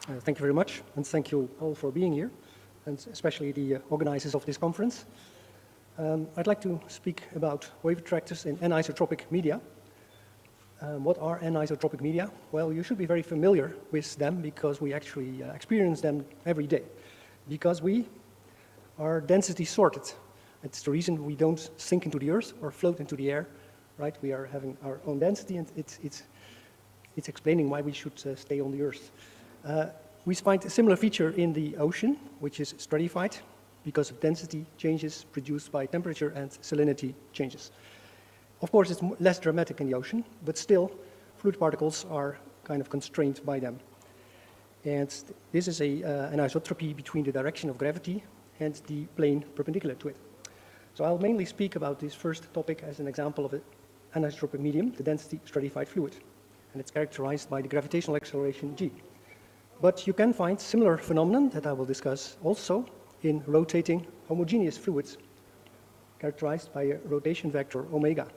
Thank you very much, and thank you all for being here, and especially the organizers of this conference. I'd like to speak about wave attractors in anisotropic media. What are anisotropic media? Well, you should be very familiar with them because we actually experience them every day. Because we are density sorted. It's the reason we don't sink into the earth or float into the air, right? We are having our own density, and it's explaining why we should stay on the earth. We find a similar feature in the ocean, which is stratified because of density changes produced by temperature and salinity changes. Of course, it's less dramatic in the ocean, but still, fluid particles are kind of constrained by them. And this is an isotropy between the direction of gravity and the plane perpendicular to it. So I'll mainly speak about this first topic as an example of an anisotropic medium, the density-stratified fluid. And it's characterized by the gravitational acceleration g. But you can find similar phenomenon that I will discuss also in rotating homogeneous fluids, characterized by a rotation vector omega.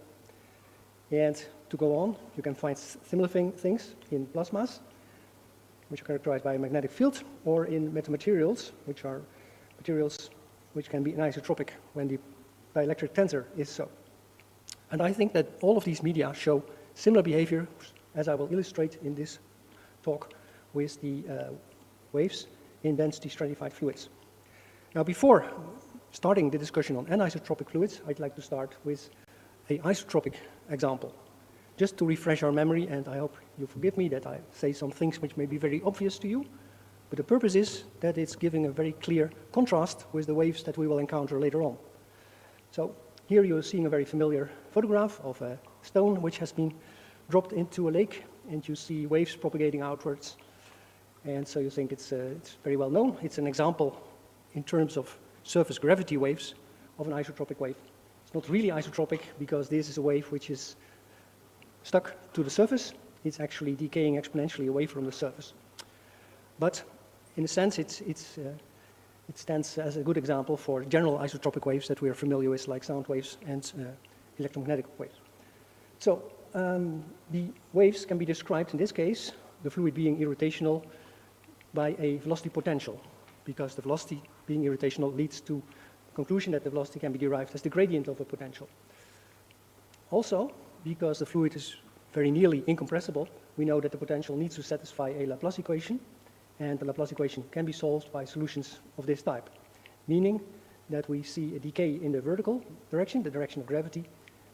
And to go on, you can find similar things in plasmas, which are characterized by a magnetic field, or in metamaterials, which are materials which can be anisotropic when the dielectric tensor is so. And I think that all of these media show similar behavior, as I will illustrate in this talk, with the waves in density-stratified fluids. Now, before starting the discussion on anisotropic fluids, I'd like to start with an isotropic example, just to refresh our memory, and I hope you forgive me that I say some things which may be very obvious to you, but the purpose is that it's giving a very clear contrast with the waves that we will encounter later on. So here you're seeing a very familiar photograph of a stone which has been dropped into a lake, and you see waves propagating outwards. And so you think it's very well known. It's an example in terms of surface gravity waves of an isotropic wave. It's not really isotropic because this is a wave which is stuck to the surface. It's actually decaying exponentially away from the surface. But in a sense, it stands as a good example for general isotropic waves that we are familiar with, like sound waves and electromagnetic waves. So the waves can be described in this case, the fluid being irrotational, by a velocity potential, because the velocity being irrotational leads to the conclusion that the velocity can be derived as the gradient of a potential. Also, because the fluid is very nearly incompressible, we know that the potential needs to satisfy a Laplace equation, and the Laplace equation can be solved by solutions of this type, meaning that we see a decay in the vertical direction, the direction of gravity,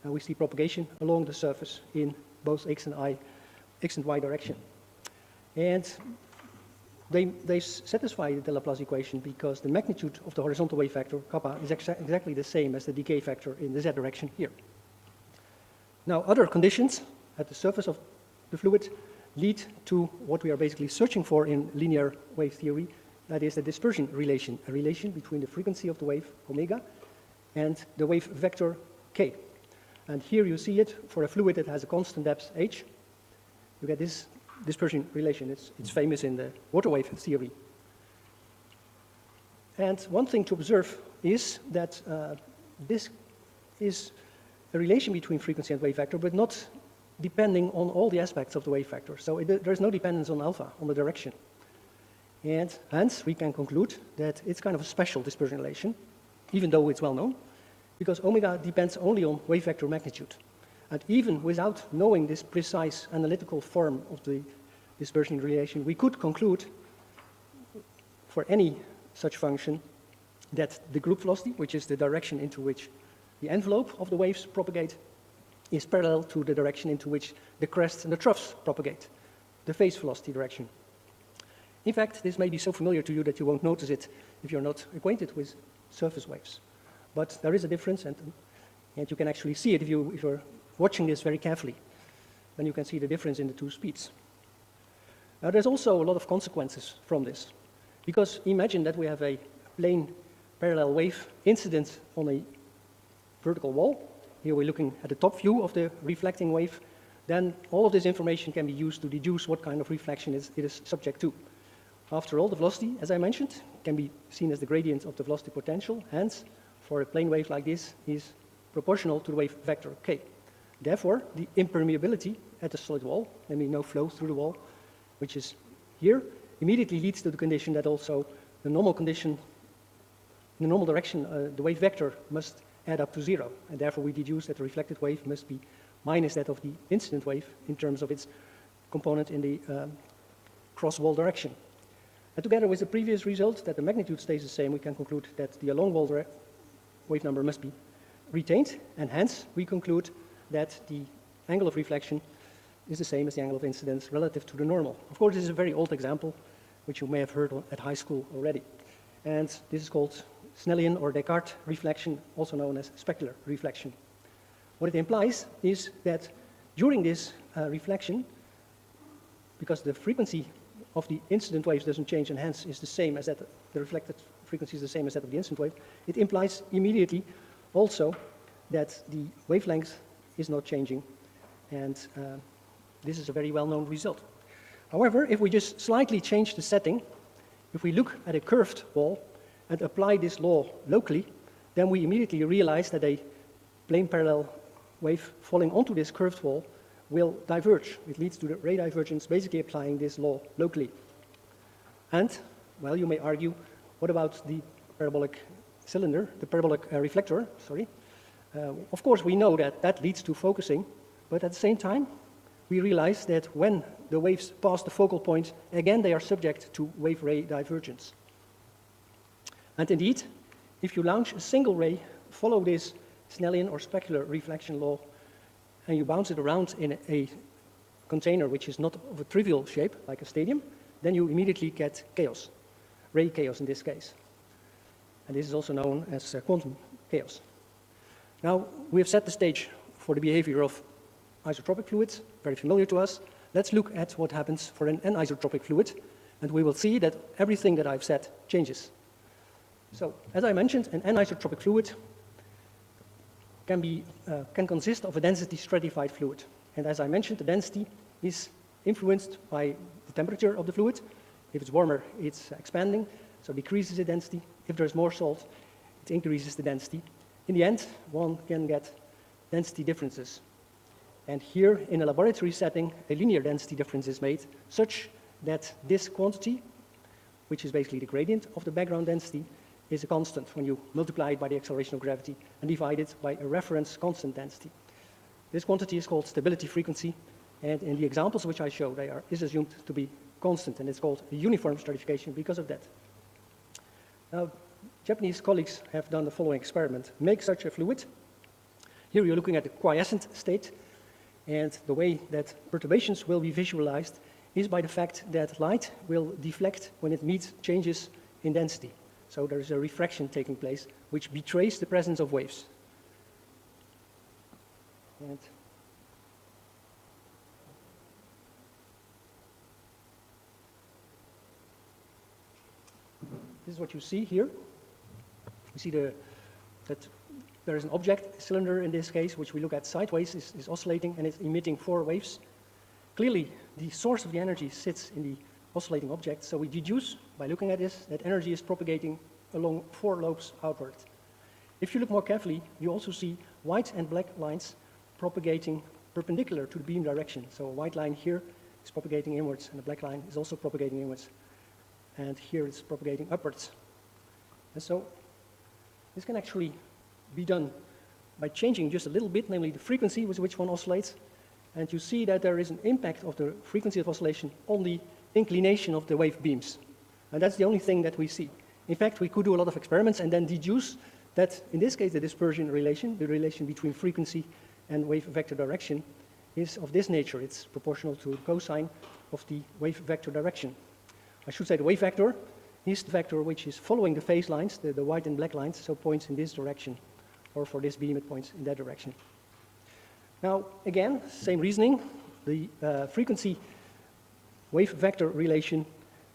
and we see propagation along the surface in both x and y direction. And they satisfy the Laplace equation because the magnitude of the horizontal wave vector, kappa, is exactly the same as the decay factor in the z direction here. Now, other conditions at the surface of the fluid lead to what we are basically searching for in linear wave theory, that is the dispersion relation, a relation between the frequency of the wave, omega, and the wave vector, k. And here you see it for a fluid that has a constant depth, h. You get this dispersion relation. It's famous in the water wave theory. And one thing to observe is that this is a relation between frequency and wave vector, but not depending on all the aspects of the wave vector. So there's no dependence on alpha, on the direction. And hence, we can conclude that it's kind of a special dispersion relation, even though it's well known, because omega depends only on wave vector magnitude. And even without knowing this precise analytical form of the dispersion relation, we could conclude for any such function that the group velocity, which is the direction into which the envelope of the waves propagate, is parallel to the direction into which the crests and the troughs propagate, the phase velocity direction. In fact, this may be so familiar to you that you won't notice it if you're not acquainted with surface waves. But there is a difference, and you can actually see it if you're watching this very carefully. Then you can see the difference in the two speeds. Now, there's also a lot of consequences from this, because imagine that we have a plane parallel wave incident on a vertical wall. Here we're looking at the top view of the reflecting wave. Then all of this information can be used to deduce what kind of reflection it is subject to. After all, the velocity, as I mentioned, can be seen as the gradient of the velocity potential. Hence, for a plane wave like this, is proportional to the wave vector k. Therefore, the impermeability at the solid wall, namely no flow through the wall, which is here, immediately leads to the condition that also the normal condition, in the normal direction, the wave vector must add up to 0. And therefore, we deduce that the reflected wave must be minus that of the incident wave in terms of its component in the cross-wall direction. And together with the previous result, that the magnitude stays the same, we can conclude that the along-wall wave number must be retained, and hence we conclude that the angle of reflection is the same as the angle of incidence relative to the normal. Of course, this is a very old example, which you may have heard at high school already. And this is called Snellian or Descartes reflection, also known as specular reflection. What it implies is that during this reflection, because the frequency of the incident waves doesn't change and hence is the same as that, the reflected frequency is the same as that of the incident wave, it implies immediately also that the wavelength is not changing, and this is a very well-known result. However, if we just slightly change the setting, if we look at a curved wall and apply this law locally, then we immediately realize that a plane parallel wave falling onto this curved wall will diverge. It leads to the ray divergence, basically applying this law locally. And, well, you may argue, what about the parabolic cylinder, the parabolic reflector, sorry. Of course, we know that that leads to focusing, but at the same time, we realize that when the waves pass the focal point, again, they are subject to wave-ray divergence. And indeed, if you launch a single ray, follow this Snellian or specular reflection law, and you bounce it around in a container which is not of a trivial shape, like a stadium, then you immediately get chaos, ray chaos in this case. And this is also known as quantum chaos. Now, we have set the stage for the behavior of isotropic fluids, very familiar to us. Let's look at what happens for an anisotropic fluid, and we will see that everything that I've said changes. So, as I mentioned, an anisotropic fluid can consist of a density-stratified fluid. And as I mentioned, the density is influenced by the temperature of the fluid. If it's warmer, it's expanding, so decreases the density. If there's more salt, it increases the density. In the end, one can get density differences. And here, in a laboratory setting, a linear density difference is made such that this quantity, which is basically the gradient of the background density, is a constant when you multiply it by the acceleration of gravity and divide it by a reference constant density. This quantity is called stability frequency, and in the examples which I show, is assumed to be constant, and it's called a uniform stratification because of that. Now, Japanese colleagues have done the following experiment. Make such a fluid. Here you're looking at the quiescent state, and the way that perturbations will be visualized is by the fact that light will deflect when it meets changes in density. So there is a refraction taking place, which betrays the presence of waves. And this is what you see here. You see that there is an object, a cylinder in this case, which we look at sideways, is oscillating and it's emitting 4 waves. Clearly, the source of the energy sits in the oscillating object, so we deduce, by looking at this, that energy is propagating along 4 lobes outward. If you look more carefully, you also see white and black lines propagating perpendicular to the beam direction. So a white line here is propagating inwards, and the black line is also propagating inwards. And here it's propagating upwards. And so this can actually be done by changing just a little bit, namely the frequency with which one oscillates. And you see that there is an impact of the frequency of oscillation on the inclination of the wave beams. And that's the only thing that we see. In fact, we could do a lot of experiments and then deduce that, in this case, the dispersion relation, the relation between frequency and wave vector direction, is of this nature. It's proportional to the cosine of the wave vector direction. I should say the wave vector is the vector which is following the phase lines, the white and black lines, so points in this direction, or for this beam it points in that direction. Now, again, same reasoning. The frequency wave vector relation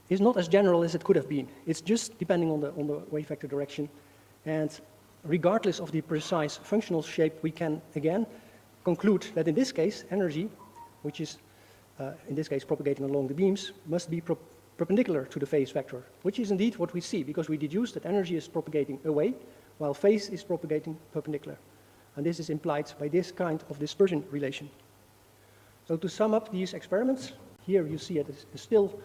is not as general as it could have been. It's just depending on the wave vector direction. And regardless of the precise functional shape, we can, again, conclude that in this case, energy, which is, in this case, propagating along the beams, must be perpendicular to the phase vector, which is indeed what we see, because we deduce that energy is propagating away, while phase is propagating perpendicular. And this is implied by this kind of dispersion relation. So to sum up these experiments, here you see a still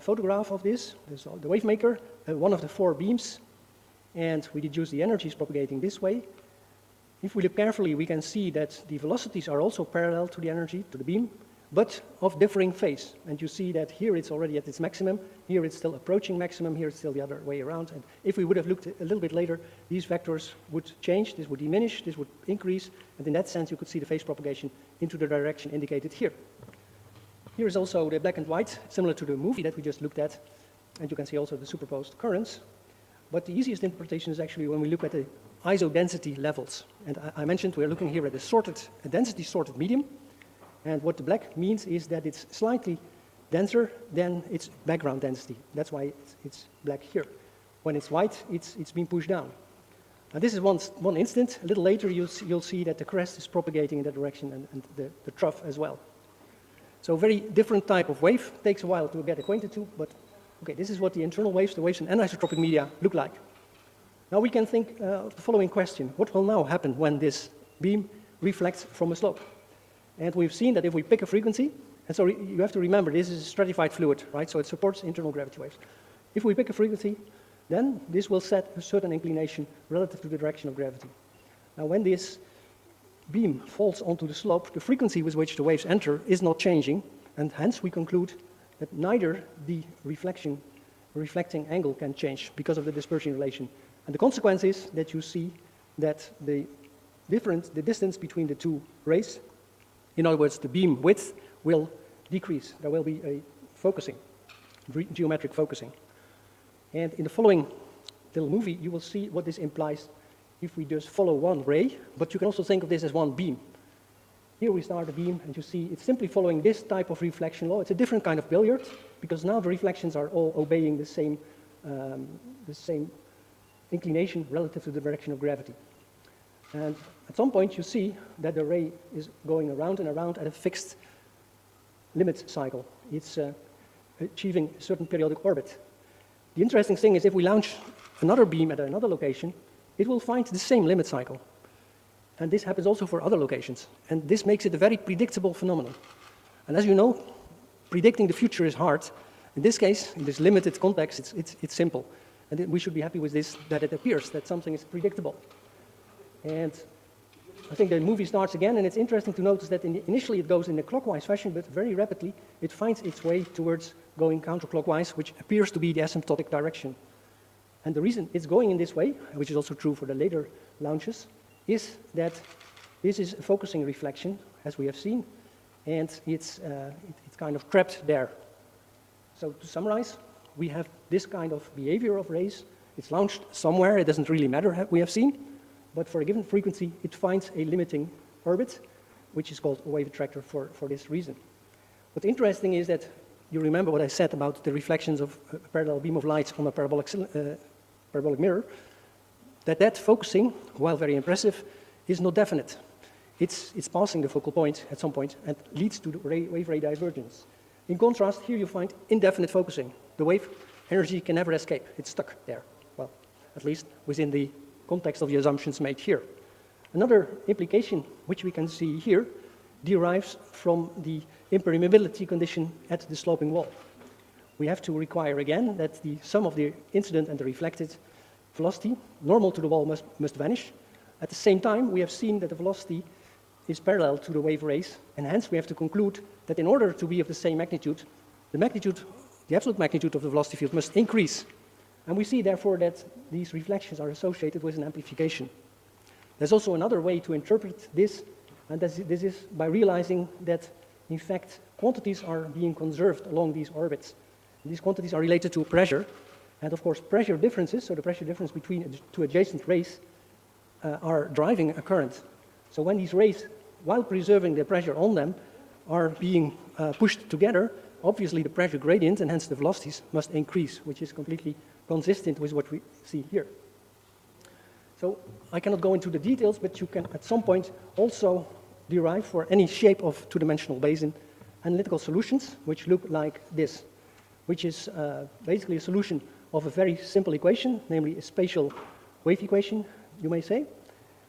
photograph of this. This is the wave maker, one of the 4 beams, and we deduce the energies propagating this way. If we look carefully, we can see that the velocities are also parallel to the energy, to the beam, but of differing phase. And you see that here it's already at its maximum, here it's still approaching maximum, here it's still the other way around. And if we would have looked a little bit later, these vectors would change, this would diminish, this would increase, and in that sense you could see the phase propagation into the direction indicated here. Here is also the black and white, similar to the movie that we just looked at, and you can see also the superposed currents. But the easiest interpretation is actually when we look at the isodensity levels. And I mentioned we're looking here at a density sorted medium. And what the black means is that it's slightly denser than its background density. That's why it's black here. When it's white, it's been pushed down. Now this is one instant. A little later, you'll see that the crest is propagating in that direction and the trough as well. So very different type of wave. Takes a while to get acquainted to, but okay, this is what the internal waves, the waves in anisotropic media look like. Now we can think of the following question. What will now happen when this beam reflects from a slope? And we've seen that if we pick a frequency, and so you have to remember this is a stratified fluid, right? So it supports internal gravity waves. If we pick a frequency, then this will set a certain inclination relative to the direction of gravity. Now when this beam falls onto the slope, the frequency with which the waves enter is not changing, and hence we conclude that neither the reflecting angle can change because of the dispersion relation. And the consequence is that you see that the distance between the 2 rays, in other words, the beam width, will decrease. There will be a focusing, geometric focusing. And in the following little movie, you will see what this implies if we just follow one ray, but you can also think of this as one beam. Here we start a beam, and you see it's simply following this type of reflection law. It's a different kind of billiard, because now the reflections are all obeying the same inclination relative to the direction of gravity. And at some point you see that the ray is going around and around at a fixed limit cycle. It's achieving a certain periodic orbit. The interesting thing is if we launch another beam at another location, it will find the same limit cycle. And this happens also for other locations. And this makes it a very predictable phenomenon. And as you know, predicting the future is hard. In this case, in this limited context, it's simple. And we should be happy with this, that it appears that something is predictable. And I think the movie starts again, and it's interesting to notice that initially it goes in a clockwise fashion, but very rapidly it finds its way towards going counterclockwise, which appears to be the asymptotic direction. And the reason it's going in this way, which is also true for the later launches, is that this is a focusing reflection, as we have seen, and it's kind of trapped there. So to summarize, we have this kind of behavior of rays. It's launched somewhere, it doesn't really matter, we have seen, but for a given frequency, it finds a limiting orbit, which is called a wave attractor for this reason. What's interesting is that you remember what I said about the reflections of a parallel beam of light on a parabolic mirror, that focusing, while very impressive, is not definite. It's passing the focal point at some point and leads to the wave-ray divergence. In contrast, here you find indefinite focusing. The wave energy can never escape. It's stuck there. Well, at least within the context of the assumptions made here. Another implication, which we can see here, derives from the impermeability condition at the sloping wall. We have to require again that the sum of the incident and the reflected velocity, normal to the wall, must vanish. At the same time, we have seen that the velocity is parallel to the wave rays, and hence we have to conclude that in order to be of the same magnitude, the absolute magnitude of the velocity field must increase. And we see, therefore, that these reflections are associated with an amplification. There's also another way to interpret this, and this is by realizing that, in fact, quantities are being conserved along these orbits. And these quantities are related to pressure, and of course, pressure differences, so the pressure difference between two adjacent rays, are driving a current. So when these rays, while preserving the pressure on them, are being pushed together, obviously the pressure gradient and hence the velocities must increase, which is completely consistent with what we see here. So I cannot go into the details, but you can at some point also derive for any shape of two-dimensional basin analytical solutions which look like this, which is basically a solution of a very simple equation, namely a spatial wave equation, you may say.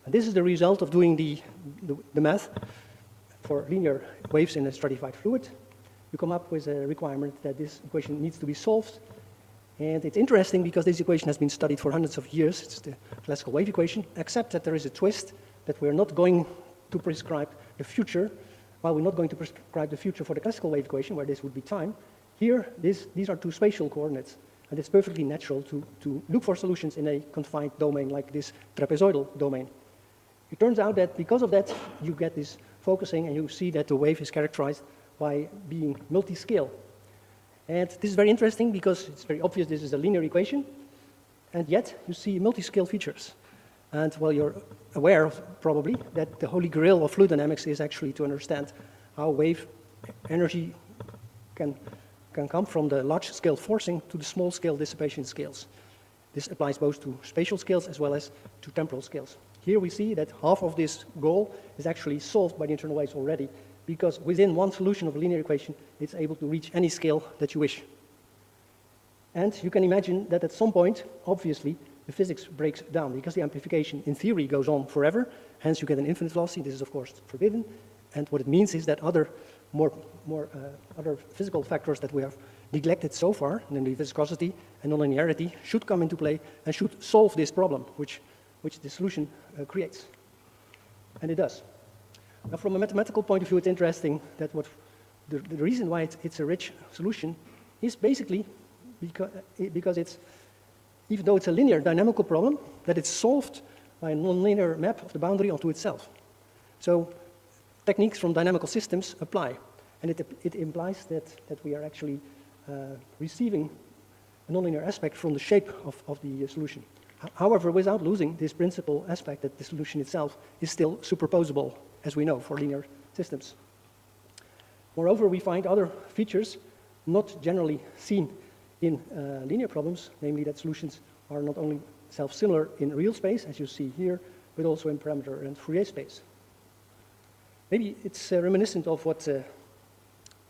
And this is the result of doing the math for linear waves in a stratified fluid. you come up with a requirement that this equation needs to be solved. And it's interesting because this equation has been studied for hundreds of years. It's the classical wave equation, except that there is a twist that we're not going to prescribe the future. While we're not going to prescribe the future for the classical wave equation, where this would be time, here, these are two spatial coordinates. And it's perfectly natural to look for solutions in a confined domain like this trapezoidal domain. It turns out that because of that, you get this focusing, and you see that the wave is characterized by being multi-scale. And this is very interesting because it's very obvious this is a linear equation, and yet you see multi-scale features. And well, you're aware of probably that the holy grail of fluid dynamics is actually to understand how wave energy can come from the large-scale forcing to the small-scale dissipation scales. This applies both to spatial scales as well as to temporal scales. Here we see that half of this goal is actually solved by the internal waves already, because within one solution of a linear equation, it's able to reach any scale that you wish. And you can imagine that at some point, obviously, the physics breaks down, because the amplification, in theory, goes on forever. Hence, you get an infinite velocity. This is, of course, forbidden. And what it means is that other physical factors that we have neglected so far, namely viscosity and nonlinearity, should come into play and should solve this problem, which the solution creates. And it does. Now, from a mathematical point of view, it's interesting that the reason why it's a rich solution is basically because it's, even though it's a linear dynamical problem, that it's solved by a nonlinear map of the boundary onto itself. So techniques from dynamical systems apply, and it implies that we are actually receiving a nonlinear aspect from the shape of the solution. However, without losing this principal aspect that the solution itself is still superposable, as we know, for linear systems. Moreover, we find other features not generally seen in linear problems, namely that solutions are not only self-similar in real space, as you see here, but also in parameter and Fourier space. Maybe it's reminiscent of what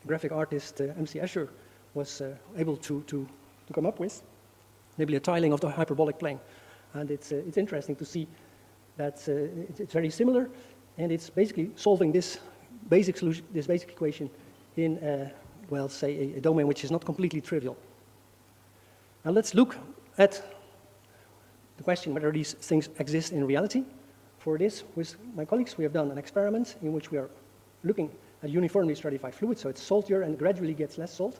graphic artist M.C. Escher was able to come up with, namely a tiling of the hyperbolic plane. And it's interesting to see that it's very similar, and it's basically solving this basic solution, this basic equation in, well, say, a domain which is not completely trivial. Now let's look at the question whether these things exist in reality. For this, with my colleagues, we have done an experiment in which we are looking at uniformly stratified fluid, so it's saltier and gradually gets less salt,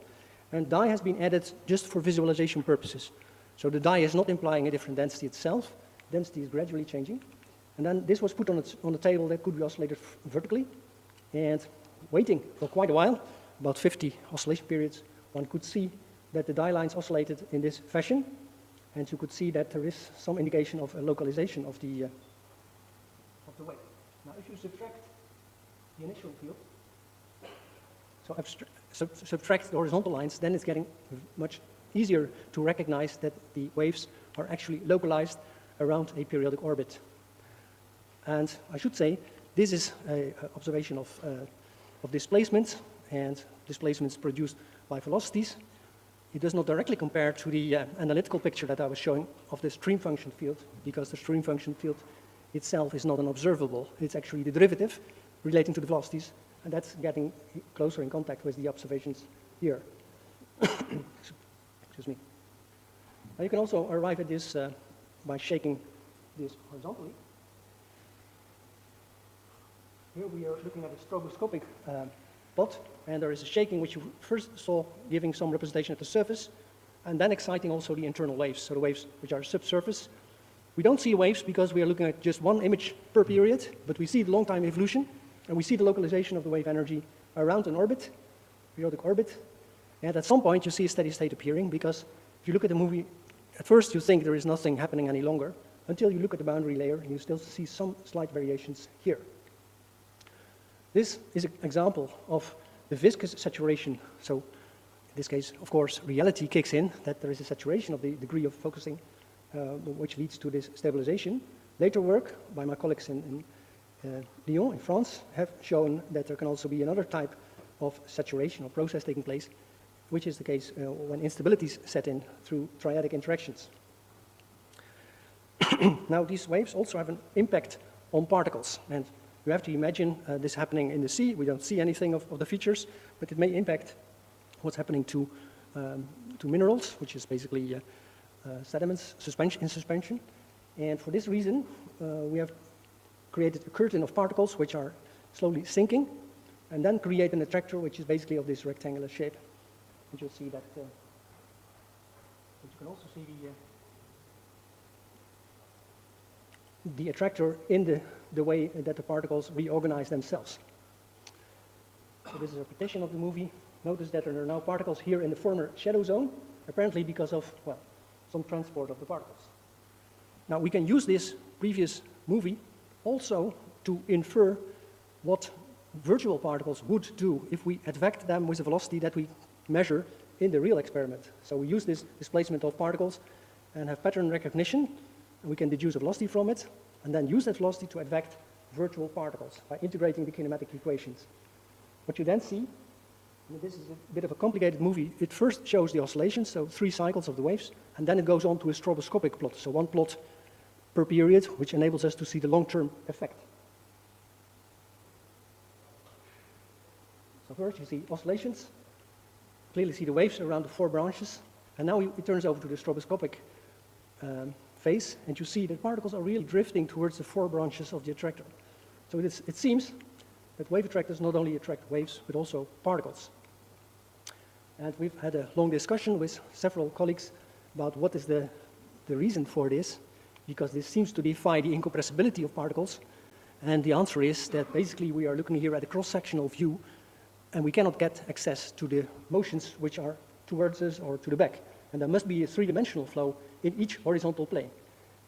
and dye has been added just for visualization purposes. So the dye is not implying a different density itself. Density is gradually changing. And then this was put on a table that could be oscillated vertically. And waiting for quite a while, about 50 oscillation periods, one could see that the dye lines oscillated in this fashion. And you could see that there is some indication of a localization of the wave. Now, if you subtract the initial field, so subtract the horizontal lines, then it's getting much easier to recognize that the waves are actually localized around a periodic orbit. And I should say, this is an observation of displacements, and displacements produced by velocities. It does not directly compare to the analytical picture that I was showing of the stream function field, because the stream function field itself is not an observable. It's actually the derivative relating to the velocities, and that's getting closer in contact with the observations here. Excuse me. Now you can also arrive at this by shaking this horizontally. Here we are looking at a stroboscopic plot, and there is a shaking which you first saw giving some representation at the surface, and then exciting also the internal waves, so the waves which are subsurface. We don't see waves because we are looking at just one image per period, but we see the long time evolution, and we see the localization of the wave energy around an orbit, periodic orbit. And at some point, you see a steady state appearing, because if you look at the movie, at first you think there is nothing happening any longer, until you look at the boundary layer, and you still see some slight variations here. This is an example of the viscous saturation. So in this case, of course, reality kicks in, that there is a saturation of the degree of focusing, which leads to this stabilization. Later work by my colleagues in Lyon, in France, have shown that there can also be another type of saturation or process taking place, which is the case when instabilities set in through triadic interactions. Now, these waves also have an impact on particles, and you have to imagine this happening in the sea. We don't see anything of the features, but it may impact what's happening to minerals, which is basically sediments in suspension. And for this reason, we have created a curtain of particles which are slowly sinking, and then create an attractor which is basically of this rectangular shape. And you'll see that, you can also see the attractor in the way that the particles reorganize themselves. So this is a repetition of the movie. Notice that there are now particles here in the former shadow zone, apparently because of, well, some transport of the particles. Now we can use this previous movie also to infer what virtual particles would do if we advect them with a velocity that we measure in the real experiment. So we use this displacement of particles and have pattern recognition, and we can deduce a velocity from it, and then use that velocity to advect virtual particles by integrating the kinematic equations. What you then see, and this is a bit of a complicated movie, it first shows the oscillations, so 3 cycles of the waves, and then it goes on to a stroboscopic plot, so 1 plot per period, which enables us to see the long-term effect. So first you see oscillations, clearly see the waves around the 4 branches, and now it turns over to the stroboscopic phase, and you see that particles are really drifting towards the 4 branches of the attractor. So it seems that wave attractors not only attract waves, but also particles. And we've had a long discussion with several colleagues about what is the reason for this, because this seems to defy the incompressibility of particles. And the answer is that basically we are looking here at a cross-sectional view, and we cannot get access to the motions which are towards us or to the back. And there must be a 3-dimensional flow in each horizontal plane.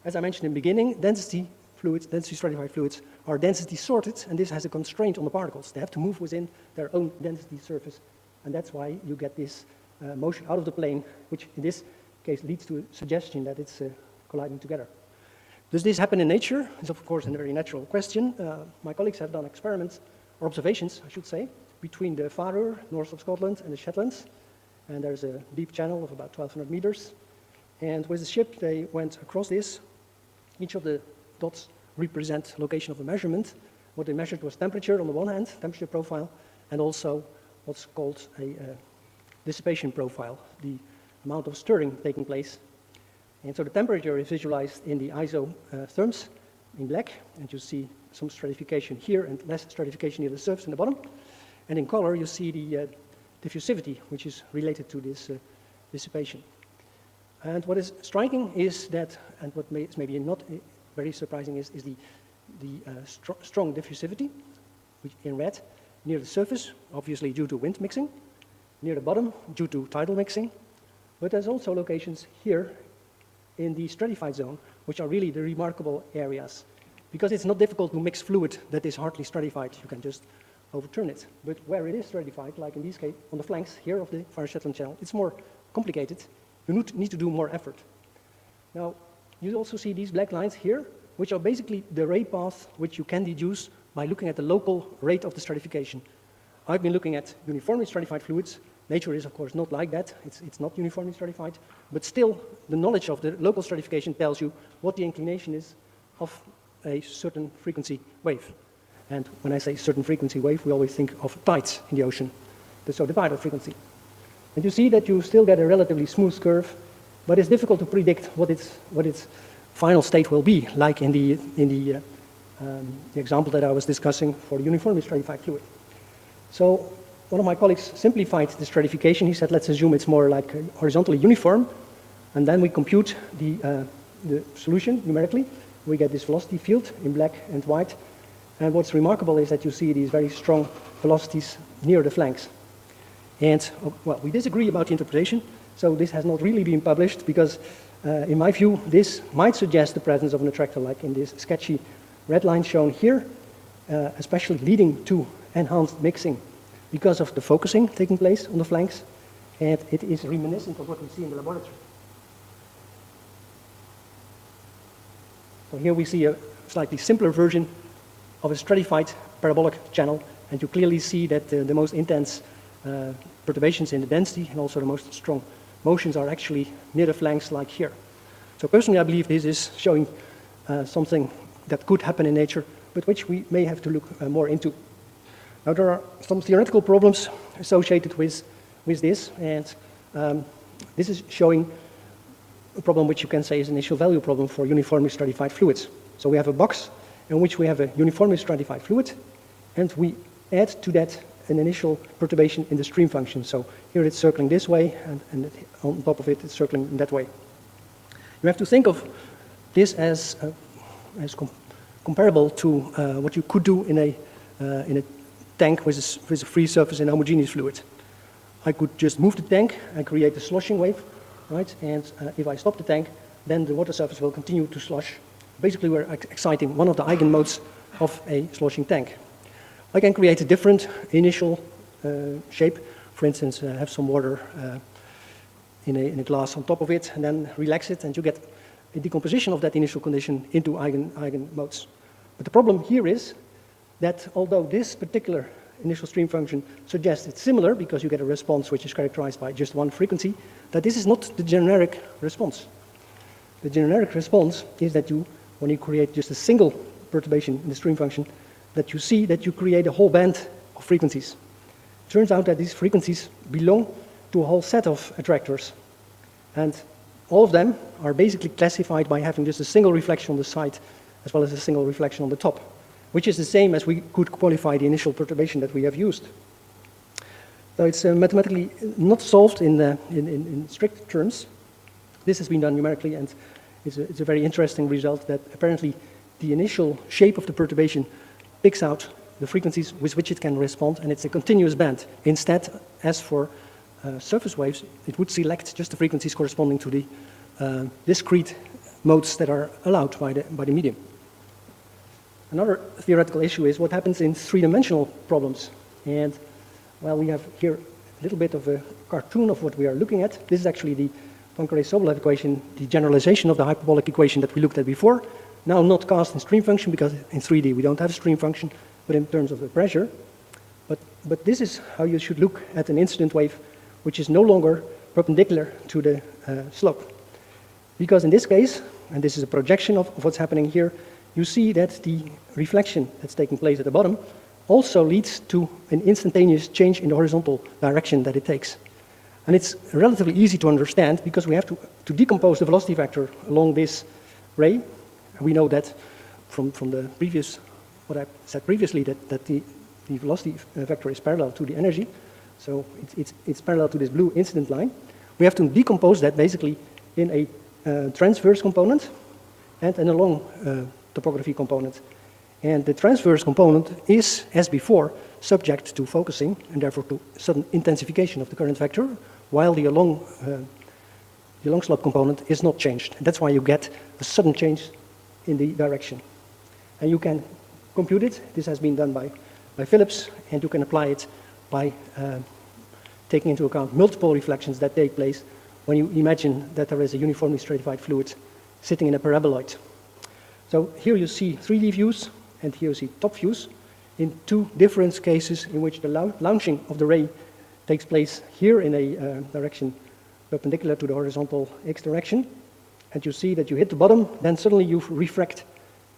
As I mentioned in the beginning, density-stratified fluids are density sorted, and this has a constraint on the particles. They have to move within their own density surface, and that's why you get this motion out of the plane, which in this case leads to a suggestion that it's colliding together. Does this happen in nature? It's of course a very natural question. My colleagues have done experiments, or observations, I should say, between the Faroe, north of Scotland, and the Shetlands, and there's a deep channel of about 1,200 meters. And with the ship, they went across this. Each of the dots represent location of a measurement. What they measured was temperature on the one hand, temperature profile, and also what's called a dissipation profile, the amount of stirring taking place. And so the temperature is visualized in the isotherms in black, and you see some stratification here and less stratification near the surface in the bottom. And in color, you see the diffusivity, which is related to this dissipation. And what is striking is that, and what is maybe not very surprising is the strong diffusivity, which in red, near the surface, obviously due to wind mixing, near the bottom, due to tidal mixing, but there's also locations here in the stratified zone, which are really the remarkable areas. Because it's not difficult to mix fluid that is hardly stratified, you can just overturn it. But where it is stratified, like in this case, on the flanks here of the Far Shetland Channel, it's more complicated. You need to do more effort. Now, you also see these black lines here, which are basically the ray path which you can deduce by looking at the local rate of the stratification. I've been looking at uniformly stratified fluids. Nature is, of course, not like that. It's not uniformly stratified. But still, the knowledge of the local stratification tells you what the inclination is of a certain frequency wave. And when I say certain frequency wave, we always think of tides in the ocean, so the tidal frequency. And you see that you still get a relatively smooth curve, but it's difficult to predict what its final state will be, like in the example that I was discussing for the uniformly stratified fluid. So one of my colleagues simplified the stratification. He said, let's assume it's more like horizontally uniform, and then we compute the solution numerically. We get this velocity field in black and white. And what's remarkable is that you see these very strong velocities near the flanks. And, well, we disagree about the interpretation, so this has not really been published because, in my view, this might suggest the presence of an attractor, like in this sketchy red line shown here, especially leading to enhanced mixing because of the focusing taking place on the flanks, and it is reminiscent of what we see in the laboratory. So here we see a slightly simpler version of a stratified parabolic channel, and you clearly see that the most intense perturbations in the density and also the most strong motions are actually near the flanks, like here. So personally, I believe this is showing something that could happen in nature, but which we may have to look more into. Now, there are some theoretical problems associated with with this, and this is showing a problem which you can say is an initial value problem for uniformly stratified fluids. So we have a box in which we have a uniformly stratified fluid, and we add to that an initial perturbation in the stream function. So here it's circling this way, and on top of it, it's circling in that way. You have to think of this as comparable to what you could do in a tank with a free surface in a homogeneous fluid. I could just move the tank and create a sloshing wave, right? And if I stop the tank, then the water surface will continue to slosh. Basically, we're exciting one of the eigenmodes of a sloshing tank. I can create a different initial shape. For instance, have some water in a glass on top of it, and then relax it, and you get a decomposition of that initial condition into eigenmodes. But the problem here is that although this particular initial stream function suggests it's similar because you get a response which is characterized by just one frequency, that this is not the generic response. The generic response is that when you create just a single perturbation in the stream function, that you see that you create a whole band of frequencies. It turns out that these frequencies belong to a whole set of attractors. And all of them are basically classified by having just a single reflection on the side as well as a single reflection on the top, which is the same as we could qualify the initial perturbation that we have used. So it's mathematically not solved in strict terms. This has been done numerically, and it's a very interesting result that apparently the initial shape of the perturbation picks out the frequencies with which it can respond, and it's a continuous band. Instead, as for surface waves, it would select just the frequencies corresponding to the discrete modes that are allowed by the medium. Another theoretical issue is what happens in three-dimensional problems. And well, we have here a little bit of a cartoon of what we are looking at. This is actually the Poincare-Sobolev equation, the generalization of the hyperbolic equation that we looked at before. Now not cast in stream function, because in 3D we don't have a stream function, but in terms of the pressure. But this is how you should look at an incident wave, which is no longer perpendicular to the slope. Because in this case, and this is a projection of what's happening here, you see that the reflection that's taking place at the bottom also leads to an instantaneous change in the horizontal direction that it takes. And it's relatively easy to understand because we have to decompose the velocity vector along this ray. We know that from the previous, what I said previously, that the velocity vector is parallel to the energy. So it's parallel to this blue incident line. We have to decompose that basically in a transverse component and an along topography component. And the transverse component is, as before, subject to focusing and therefore to sudden intensification of the current vector, while the along slope component is not changed. And that's why you get a sudden change in the direction. And you can compute it. This has been done by Phillips, and you can apply it by taking into account multiple reflections that take place when you imagine that there is a uniformly stratified fluid sitting in a paraboloid. So here you see 3D views, and here you see top views in two different cases in which the launching of the ray takes place here in a direction perpendicular to the horizontal x direction. And you see that you hit the bottom, then suddenly you refract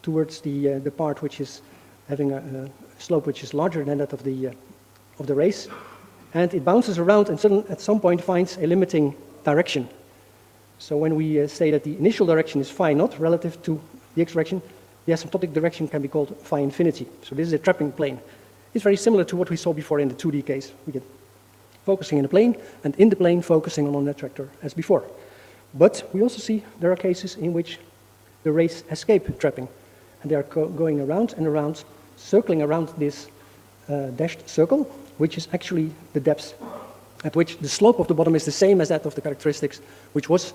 towards the part which is having a slope which is larger than that of the rays. And it bounces around and suddenly at some point finds a limiting direction. So when we say that the initial direction is phi naught relative to the x direction, the asymptotic direction can be called phi infinity. So this is a trapping plane. It's very similar to what we saw before in the 2D case. We get focusing in the plane, and in the plane focusing on an attractor as before. But we also see there are cases in which the rays escape trapping, and they are going around and around, circling around this dashed circle, which is actually the depth at which the slope of the bottom is the same as that of the characteristics, which was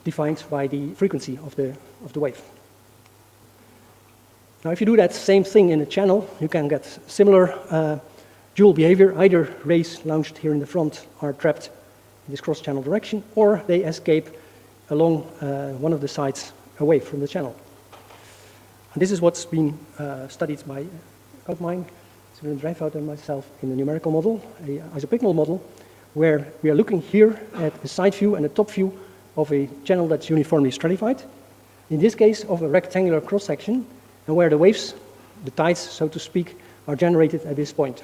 defined by the frequency of the wave. Now, if you do that same thing in a channel, you can get similar dual behavior. Either rays launched here in the front are trapped in this cross-channel direction, or they escape along one of the sides away from the channel. And this is what's been studied by a colleague of mine, Sven Drijfhout and myself, in a numerical model, an isopycnal model, where we are looking here at a side view and a top view of a channel that's uniformly stratified. In this case, of a rectangular cross-section, and where the waves, the tides, so to speak, are generated at this point.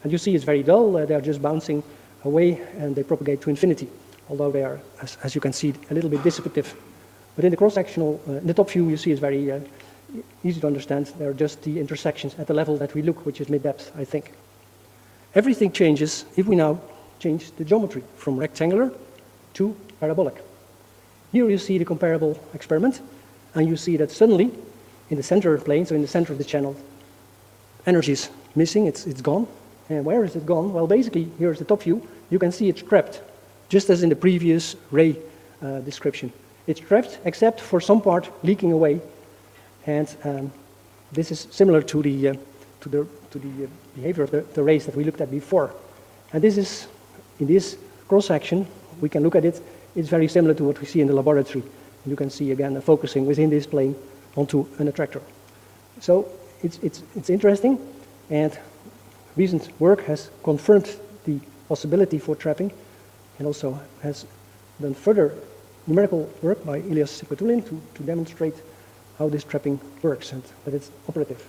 And you see it's very dull. They're just bouncing away and they propagate to infinity, although they are, as you can see, a little bit dissipative. But in the cross-sectional, in the top view, you see it's very easy to understand. They're just the intersections at the level that we look, which is mid-depth, I think. Everything changes if we now change the geometry from rectangular to parabolic. Here you see the comparable experiment, and you see that suddenly, in the center plane, so in the center of the channel, energy is missing, it's gone. And where is it gone? Well, basically, here's the top view. You can see it's trapped, just as in the previous ray description. It's trapped, except for some part leaking away. And this is similar to the behavior of the rays that we looked at before. And this is, in this cross-section, we can look at it, it's very similar to what we see in the laboratory. You can see, again, focusing within this plane onto an attractor. So it's interesting, and recent work has confirmed the possibility for trapping, and also has done further numerical work by Elias Sikmatulin to demonstrate how this trapping works and that it's operative.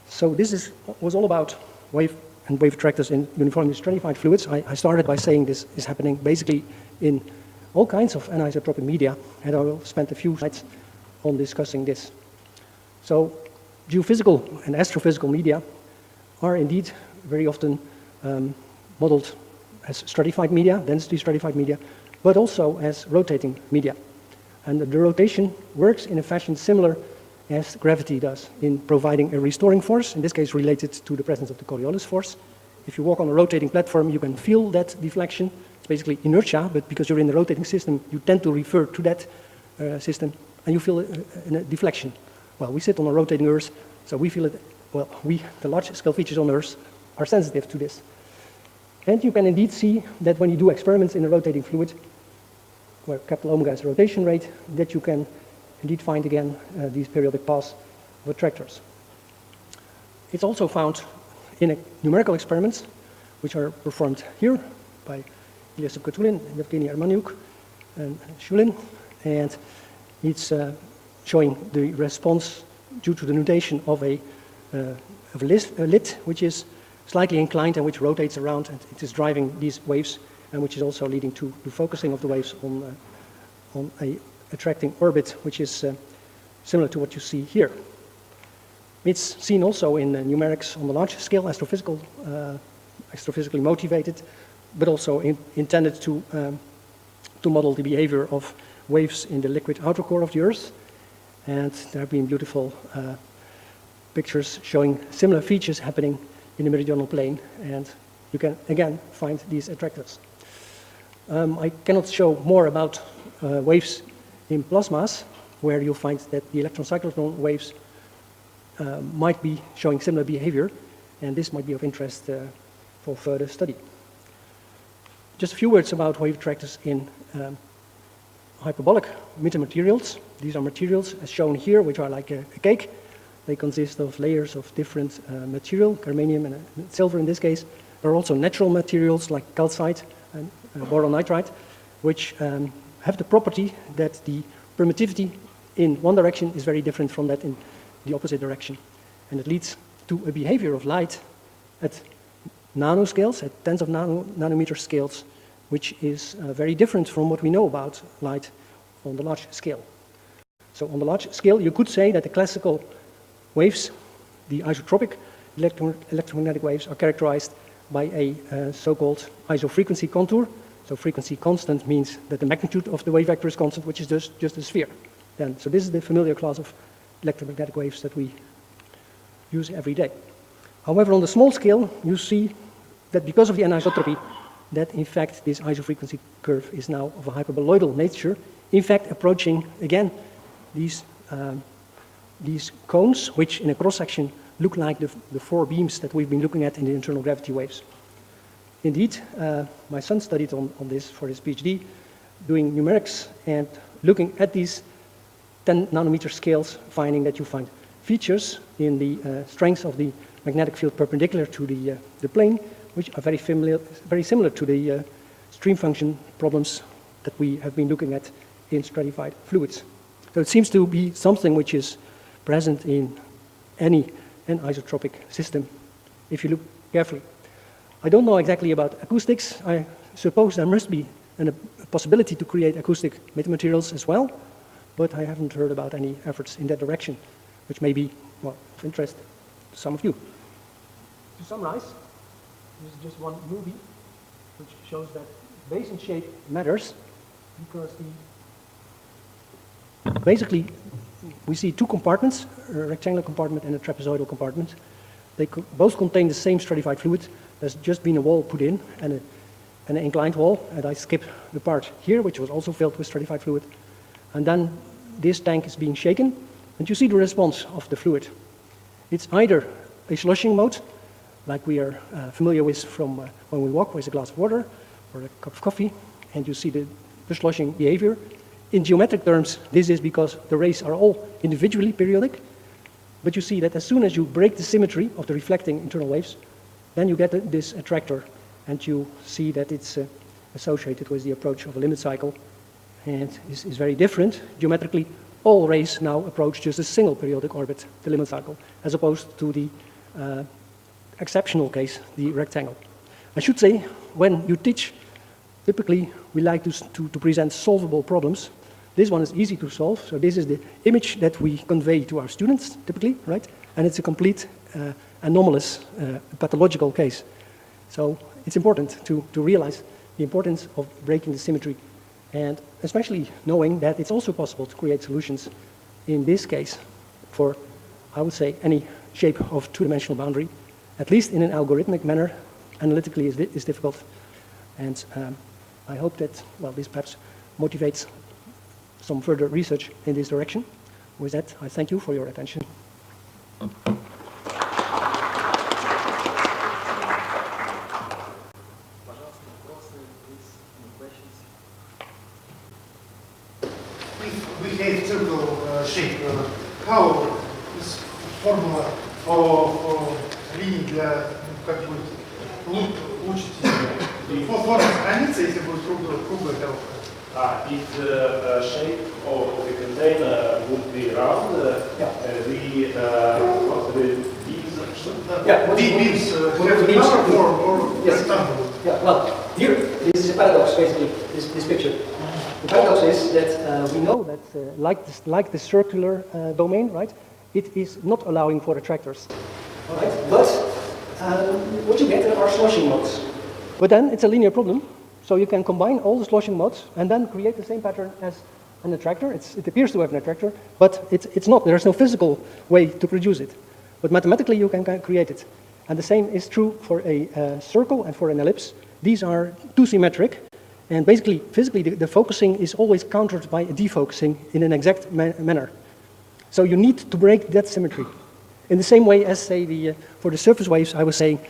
So this was all about wave and wave attractors in uniformly stratified fluids. I started by saying this is happening basically in all kinds of anisotropic media, and I will spend a few slides on discussing this. So geophysical and astrophysical media are indeed very often modeled as stratified media, density-stratified media, but also as rotating media. And the rotation works in a fashion similar as gravity does in providing a restoring force, in this case related to the presence of the Coriolis force. If you walk on a rotating platform, you can feel that deflection. It's basically inertia, but because you're in the rotating system, you tend to refer to that system, and you feel a deflection. Well, we sit on a rotating Earth, so we feel it. Well, the large-scale features on Earth, are sensitive to this. And you can indeed see that when you do experiments in a rotating fluid, where capital omega is the rotation rate, that you can indeed find again these periodic paths of attractors. It's also found in numerical experiments, which are performed here by Elias Sikmatulin, Evgeny Armaniuk, and Shulin, and it's showing the response due to the nutation of a lid, which is slightly inclined and which rotates around, and it is driving these waves, and which is also leading to the focusing of the waves on a attracting orbit, which is similar to what you see here. It's seen also in numerics on the large scale, astrophysically motivated, but also intended to model the behavior of waves in the liquid outer core of the Earth. And there have been beautiful pictures showing similar features happening in the meridional plane, and you can again find these attractors. I cannot show more about waves in plasmas, where you'll find that the electron cyclotron waves might be showing similar behavior, and this might be of interest for further study. Just a few words about wave attractors in hyperbolic metamaterials. These are materials, as shown here, which are like a cake. They consist of layers of different material, germanium and silver in this case. There are also natural materials like calcite and boron nitride, which have the property that the permittivity in one direction is very different from that in the opposite direction. And it leads to a behavior of light at nanoscales, at tens of nanometer scales, which is very different from what we know about light on the large scale. So on the large scale, you could say that the classical waves, the isotropic electromagnetic waves, are characterized by a so-called isofrequency contour. So frequency constant means that the magnitude of the wave vector is constant, which is just a sphere. So this is the familiar class of electromagnetic waves that we use every day. However, on the small scale, you see that because of the anisotropy, that in fact this isofrequency curve is now of a hyperboloidal nature, in fact approaching again these cones, which in a cross-section look like the four beams that we've been looking at in the internal gravity waves. Indeed, my son studied on this for his PhD, doing numerics and looking at these 10 nanometer scales, finding that you find features in the strength of the magnetic field perpendicular to the plane, which are very similar to the stream function problems that we have been looking at in stratified fluids. So it seems to be something which is present in any anisotropic system, if you look carefully. I don't know exactly about acoustics. I suppose there must be a possibility to create acoustic metamaterials as well, but I haven't heard about any efforts in that direction, which may be, well, of interest to some of you. To summarize, this is just one movie which shows that basin shape matters because basically we see two compartments, a rectangular compartment and a trapezoidal compartment. They both contain the same stratified fluid. There's just been a wall put in and an inclined wall, and I skip the part here which was also filled with stratified fluid. And then this tank is being shaken, and you see the response of the fluid. It's either a sloshing mode, like we are familiar with from when we walk with a glass of water or a cup of coffee, and you see the sloshing behavior. In geometric terms, this is because the rays are all individually periodic, but you see that as soon as you break the symmetry of the reflecting internal waves, then you get this attractor, and you see that it's associated with the approach of a limit cycle, and this is very different. Geometrically, all rays now approach just a single periodic orbit, the limit cycle, as opposed to the exceptional case, the rectangle. I should say, when you teach, typically we like to present solvable problems. This one is easy to solve, so this is the image that we convey to our students, typically, right? And it's a complete anomalous pathological case. So it's important to realize the importance of breaking the symmetry, and especially knowing that it's also possible to create solutions in this case for, I would say, any shape of two-dimensional boundary, at least in an algorithmic manner. Analytically is difficult, and I hope that, well, this perhaps motivates some further research in this direction. With that, I thank you for your attention. We have circle shape. How is formula of линий для как будет учите? Форма сохранится, если будет круглая коробка. If the shape of the container would be round, Beams have power or rectangle? Yeah, well, here, this is a paradox, basically, this picture. The paradox is that we know that, like the circular domain, right, it is not allowing for attractors. Right? But what you get are sloshing modes. But then it's a linear problem, so you can combine all the sloshing modes and then create the same pattern as an attractor. It appears to have an attractor, but it's not. There's no physical way to produce it. But mathematically, you can create it. And the same is true for a circle and for an ellipse. These are too symmetric. And basically, physically, the focusing is always countered by a defocusing in an exact manner. So you need to break that symmetry. In the same way as, say, for the surface waves, I was saying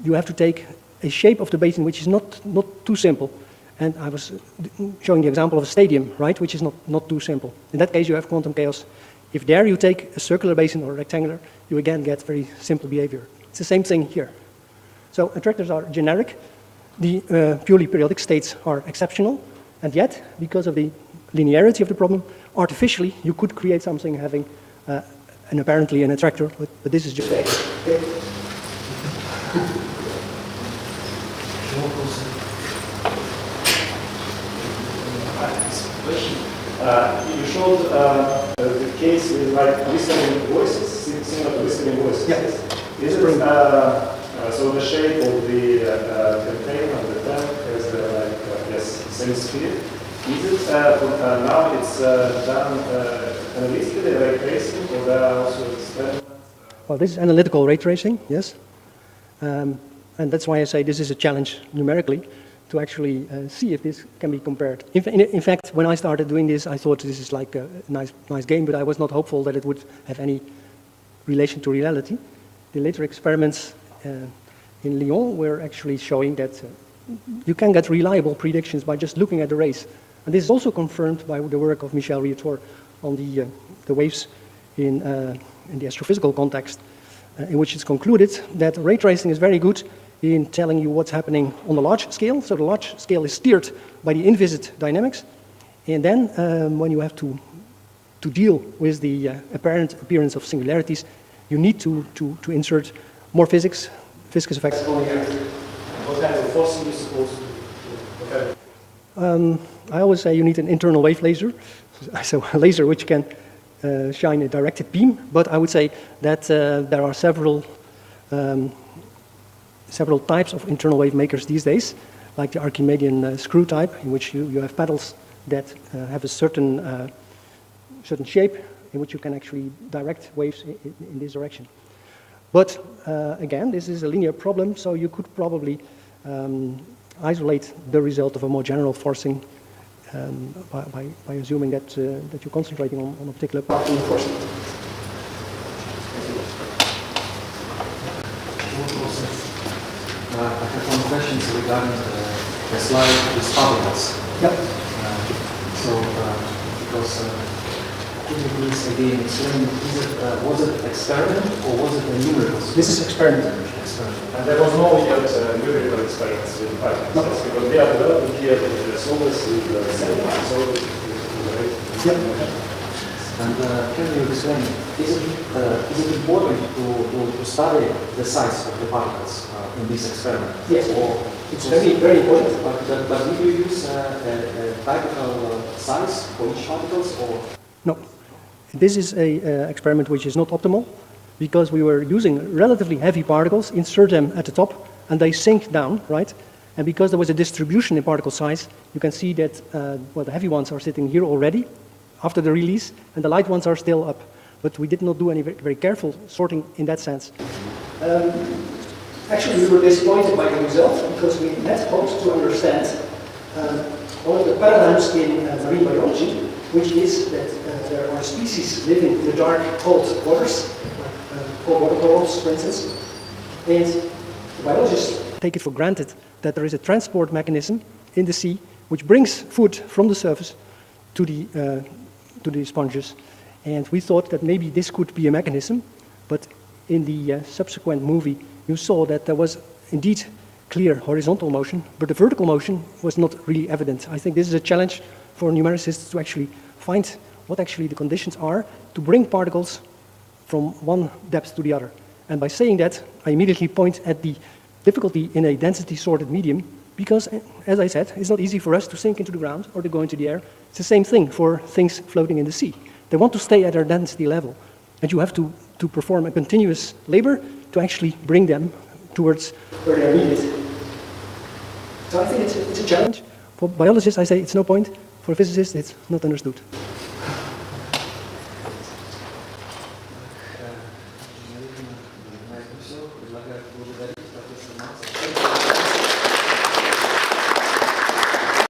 you have to take a shape of the basin which is not too simple. And I was showing the example of a stadium, right, which is not too simple. In that case, you have quantum chaos. If there you take a circular basin or a rectangular, you again get very simple behavior. It's the same thing here. So attractors are generic. The purely periodic states are exceptional. And yet, because of the linearity of the problem, artificially, you could create something having apparently an attractor, but this is just fake. You showed the case with like whistling voices, similar to whistling voices. Yes. Is it so the shape of the container of the tank has yes, same speed? Is it now it's done analytically, ray tracing, or there are also experiments? Well, this is analytical ray tracing, yes. And that's why I say this is a challenge numerically, to actually see if this can be compared. In fact, when I started doing this, I thought this is like a nice game, but I was not hopeful that it would have any relation to reality. The later experiments in Lyon were actually showing that you can get reliable predictions by just looking at the rays. And this is also confirmed by the work of Michel Riotor on the waves in the astrophysical context, in which it's concluded that ray tracing is very good in telling you what's happening on the large scale. So the large scale is steered by the inviscid dynamics. And then when you have to deal with the apparent appearance of singularities, you need to insert more physics, viscous effects on the Earth. What kind of forcing you supposed to do? What kind of I always say you need an internal wave laser, so a laser which can shine a directed beam, but I would say that there are several types of internal wave makers these days, like the Archimedean screw type, in which you have pedals that have a certain shape in which you can actually direct waves in this direction. But again, this is a linear problem, so you could probably isolate the result of a more general forcing by assuming that you're concentrating on a particular part of the forcing. I have one question regarding the slide with particles. Yep. Because could you please again explain, was it experiment or was it a numerical? This is experiment. And there was no yet numerical experiments with particles, No. because they are developing here the solvers with the same solver. Yep. And can you explain, is it important to study the size of the particles in this experiment? Yes. Or It's very, very important. But did you use a typical size for each particles or? No. This is an experiment which is not optimal because we were using relatively heavy particles, insert them at the top, and they sink down, right? And because there was a distribution in particle size, you can see that the heavy ones are sitting here already after the release, and the light ones are still up. But we did not do any very careful sorting in that sense. Actually, we were disappointed by the result because we had hoped to understand one of the paradigms in marine biology, which is that there are species living in the dark, cold waters, like cold water corals, for instance, and the biologists take it for granted that there is a transport mechanism in the sea which brings food from the surface to the sponges. And we thought that maybe this could be a mechanism, but in the subsequent movie, you saw that there was indeed clear horizontal motion, but the vertical motion was not really evident. I think this is a challenge for numericists to actually find what actually the conditions are to bring particles from one depth to the other. And by saying that, I immediately point at the difficulty in a density-sorted medium, because, as I said, it's not easy for us to sink into the ground or to go into the air. It's the same thing for things floating in the sea. They want to stay at their density level, and you have to perform a continuous labor to actually bring them towards where they are needed. So I think it's a challenge. For biologists, I say it's no point. For physicists, it's not understood.